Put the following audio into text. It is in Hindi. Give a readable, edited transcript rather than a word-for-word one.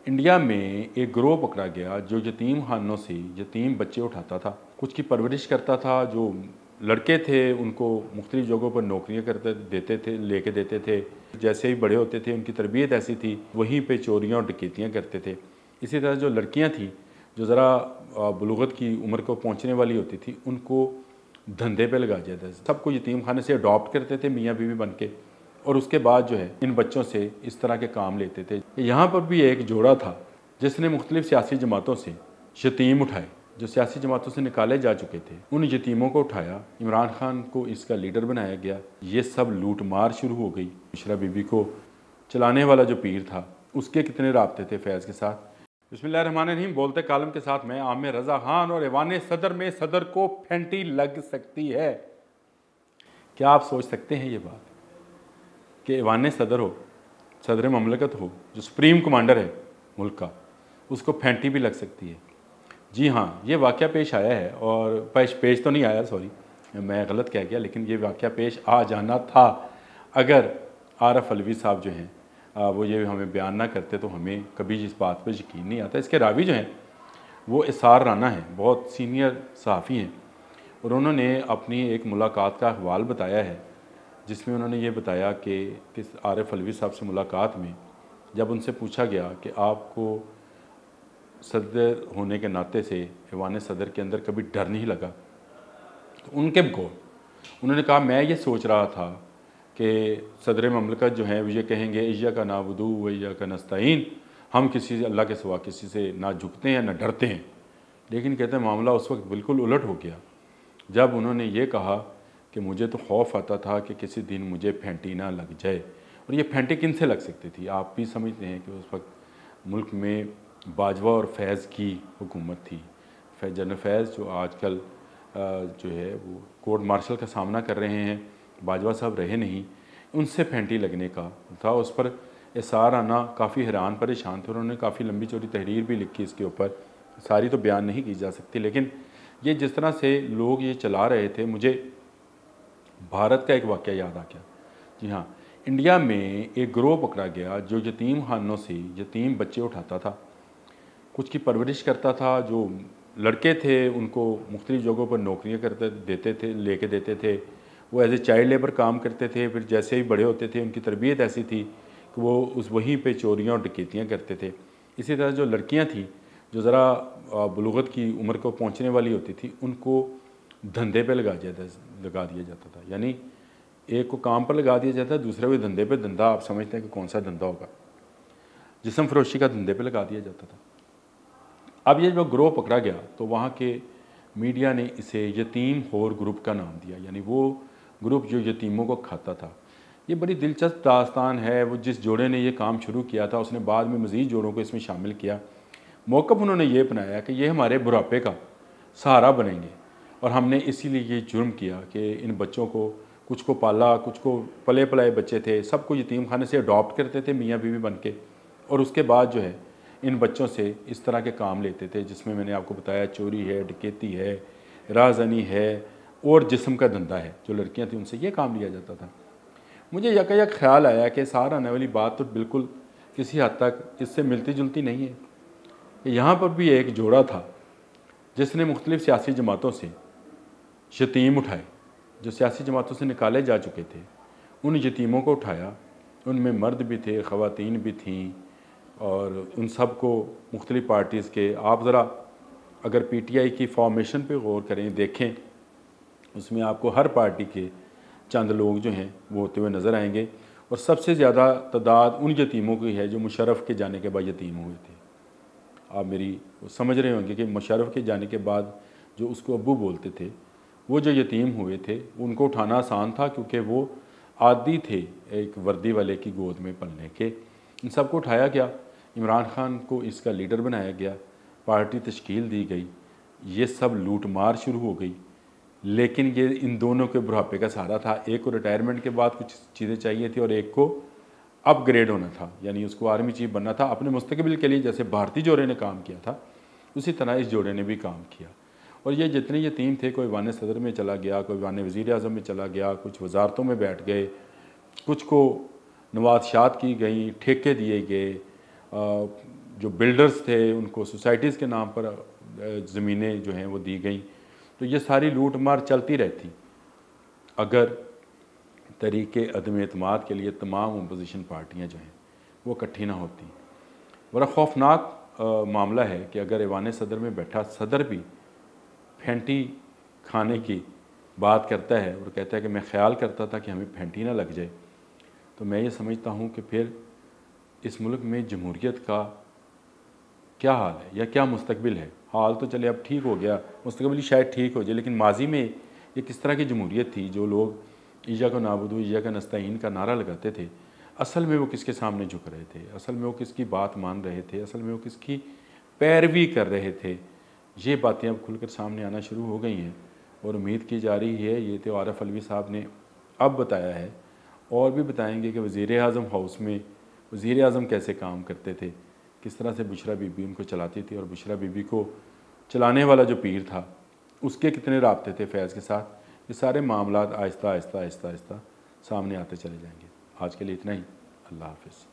इंडिया में एक गिरोह पकड़ा गया जो यतीम खानों से यतीम बच्चे उठाता था, कुछ की परवरिश करता था। जो लड़के थे उनको मुख्तलिफ़ जगहों पर नौकरियां करते देते थे, लेके देते थे। जैसे ही बड़े होते थे उनकी तरबियत ऐसी थी, वहीं पे चोरियां और डकैतियां करते थे। इसी तरह जो लड़कियां थीं जो ज़रा बुलूगत की उम्र को पहुंचने वाली होती थी, उनको धंधे पे लगा दिया था। सबको यतीम खाने से अडॉप्ट करते थे मियाँ बीवी बन के, और उसके बाद जो है इन बच्चों से इस तरह के काम लेते थे। यहाँ पर भी एक जोड़ा था जिसने मुख्तलिफ़ सियासी जमातों से यतीम उठाए, जो सियासी जमातों से निकाले जा चुके थे। उन यतीमों को उठाया, इमरान खान को इसका लीडर बनाया गया। ये सब लूट मार शुरू हो गई। मिश्रा बीबी को चलाने वाला जो पीर था, उसके कितने राब्ते थे फैज़ के साथ। बिस्मिल्लाहिर्रहमानिर्रहीम। बोलते कालम के साथ मैं आमिर रज़ा खान। और ऐवान सदर में सदर को फेंटी लग सकती है। क्या आप सोच सकते हैं ये बात कि ऐवान सदर हो, सदर ममलकत हो, जो सुप्रीम कमांडर है मुल्क का, उसको फेंटी भी लग सकती है। जी हाँ, ये वाक़या पेश आया है। और पेश तो नहीं आया, सॉरी मैं गलत कह गया, लेकिन ये वाक़या पेश आ जाना था। अगर आरफ अलवी साहब जो हैं वो ये हमें बयान ना करते तो हमें कभी इस बात पर यकीन नहीं आता। इसके रावी जो हैं वो इसार राना हैं, बहुत सीनियर सहाफ़ी हैं, और उन्होंने अपनी एक मुलाकात का अहवाल बताया है, जिसमें उन्होंने ये बताया कि आरिफ अलवी साहब से मुलाकात में जब उनसे पूछा गया कि आपको सदर होने के नाते से ऐवान सदर के अंदर कभी डर नहीं लगा, तो उनके को उन्होंने कहा मैं ये सोच रहा था कि सदर ममलकत जो हैं वो ये कहेंगे इय्या का नाबुदू व इय्या का नस्तईन, हम किसी से अल्लाह के सिवा किसी से ना झुकते हैं ना डरते हैं। लेकिन कहते हैं मामला उस वक्त बिल्कुल उलट हो गया जब उन्होंने ये कहा कि मुझे तो खौफ आता था कि किसी दिन मुझे फेंटी ना लग जाए। और ये फेंटी किन से लग सकती थी? आप भी समझते हैं कि उस वक्त मुल्क में बाजवा और फैज़ की हुकूमत थी। जनरल फैज़ जो आजकल जो है वो कोर्ट मार्शल का सामना कर रहे हैं, बाजवा साहब रहे नहीं, उनसे फेंटी लगने का था। उस पर एसार आना काफ़ी हैरान परेशान थे। उन्होंने काफ़ी लंबी चौड़ी तहरीर भी लिखी इसके ऊपर, सारी तो बयान नहीं की जा सकती, लेकिन ये जिस तरह से लोग ये चला रहे थे, मुझे भारत का एक वाक़या याद आ गया। जी हाँ, इंडिया में एक गिरोह पकड़ा गया जो यतीम खानों से यतीम बच्चे उठाता था, कुछ की परवरिश करता था। जो लड़के थे उनको मुख्तलिफ़ जगहों पर नौकरियां करते देते थे, लेके देते थे। वो एज ए चाइल्ड लेबर काम करते थे। फिर जैसे ही बड़े होते थे उनकी तरबियत ऐसी थी कि वो वहीं पे चोरियां और डकैतियां करते थे। इसी तरह जो लड़कियां थीं जो ज़रा बुलूगत की उम्र को पहुंचने वाली होती थी, उनको धंधे पे लगा दिया जाता था। यानी एक को काम पर लगा दिया जाता है, दूसरे को धंधे पे। धंधा आप समझते हैं कि कौन सा धंधा होगा? जिस्म फरोशी का धंधे पे लगा दिया जाता था। अब ये जो ग्रोह पकड़ा गया तो वहाँ के मीडिया ने इसे यतीम होर ग्रुप का नाम दिया, यानी वो ग्रुप जो यतीमों को खाता था। ये बड़ी दिलचस्प दास्तान है। वो जिस जोड़े ने ये काम शुरू किया था उसने बाद में मज़ीद जोड़ों को इसमें शामिल किया। मौक़िफ़ उन्होंने ये अपनाया कि ये हमारे बुढ़ापे का सहारा बनेंगे, और हमने इसीलिए ये जुर्म किया कि इन बच्चों को, कुछ को पाला, कुछ को पले पलाए बच्चे थे, सबको यतीम खाने से अडॉप्ट करते थे मियाँ बीवी बन के, और उसके बाद जो है इन बच्चों से इस तरह के काम लेते थे, जिसमें मैंने आपको बताया चोरी है, डकैती है, राजनी है, और जिस्म का धंधा है। जो लड़कियां थीं उनसे ये काम लिया जाता था। मुझे यकायक ख्याल आया कि सार आने वाली बात तो बिल्कुल किसी हद तक इससे मिलती जुलती नहीं है। यहाँ पर भी एक जोड़ा था जिसने मुख्तलिफ़ सियासी जमातों से यतीम उठाए, जो सियासी जमातों से निकाले जा चुके थे। उन यतीमों को उठाया, उनमें मर्द भी थे, ख़वातीन भी थीं, और उन सब को मुख्तलिफ़ पार्टीज़ के, आप ज़रा अगर पीटीआई की फॉर्मेशन पे गौर करें, देखें, उसमें आपको हर पार्टी के चंद लोग जो हैं वो होते हुए नज़र आएंगे। और सबसे ज़्यादा तादाद उन यतीमों की है जो मुशर्रफ के जाने के बाद यतीम हुए थे। आप मेरी समझ रहे होंगे कि मुशर्रफ के जाने के बाद जो उसको अब्बू बोलते थे, वो जो यतीम हुए थे उनको उठाना आसान था, क्योंकि वो आदी थे एक वर्दी वाले की गोद में पलने के। इन सबको उठाया गया, इमरान खान को इसका लीडर बनाया गया, पार्टी तश्कील दी गई, ये सब लूट मार शुरू हो गई। लेकिन ये इन दोनों के बुढ़ापे का सहारा था। एक को रिटायरमेंट के बाद कुछ चीज़ें चाहिए थी और एक को अपग्रेड होना था, यानी उसको आर्मी चीफ बनना था अपने मुस्तकबिल के लिए। जैसे भारतीय जोड़े ने काम किया था, उसी तरह इस जोड़े ने भी काम किया। और ये जितने यतीम थे, कोई वान सदर में चला गया, कोई वान वज़ीर आज़म में चला गया, कुछ वजारतों में बैठ गए, कुछ को नवादशात की गई, ठेके दिए गए, जो बिल्डर्स थे उनको सोसाइटीज़ के नाम पर ज़मीनें जो हैं वो दी गई। तो ये सारी लूट मार चलती रहती अगर तरीके अदम एतमाद के लिए तमाम अपोजिशन पार्टियाँ जो हैं वो इकट्ठी ना होती। बड़ा खौफनाक मामला है कि अगर ऐवान सदर में बैठा सदर भी फेंटी खाने की बात करता है और कहता है कि मैं ख्याल करता था कि हमें फेंटी ना लग जाए, तो मैं ये समझता हूँ कि फिर इस मुल्क में जमहूरियत का क्या हाल है या क्या मुस्तकबिल है। हाल तो चले अब ठीक हो गया, मुस्तकबिल शायद ठीक हो जाए, लेकिन माजी में ये किस तरह की जमहूरियत थी जो लोग ईजा को नाबुदू ईजा का नस्ताइन का नारा लगाते थे, असल में वो किसके सामने झुक रहे थे, असल में वो किसकी बात मान रहे थे, असल में वो किसकी पैरवी कर रहे थे। ये बातें अब खुलकर सामने आना शुरू हो गई हैं और उम्मीद की जा रही है, ये तो आरिफ अलवी साहब ने अब बताया है और भी बताएंगे कि वज़ीर आज़म हाउस में वज़ीर आज़म कैसे काम करते थे, किस तरह से बुशरा बीबी उनको चलाती थी और बुशरा बीबी को चलाने वाला जो पीर था उसके कितने राब्ते थे फैज़ के साथ। ये सारे मामलात आहिस्ता आहिस्ता आहिस्ता आहिस्ता सामने आते चले जाएंगे। आज के लिए इतना ही। अल्लाह हाफ़िज़।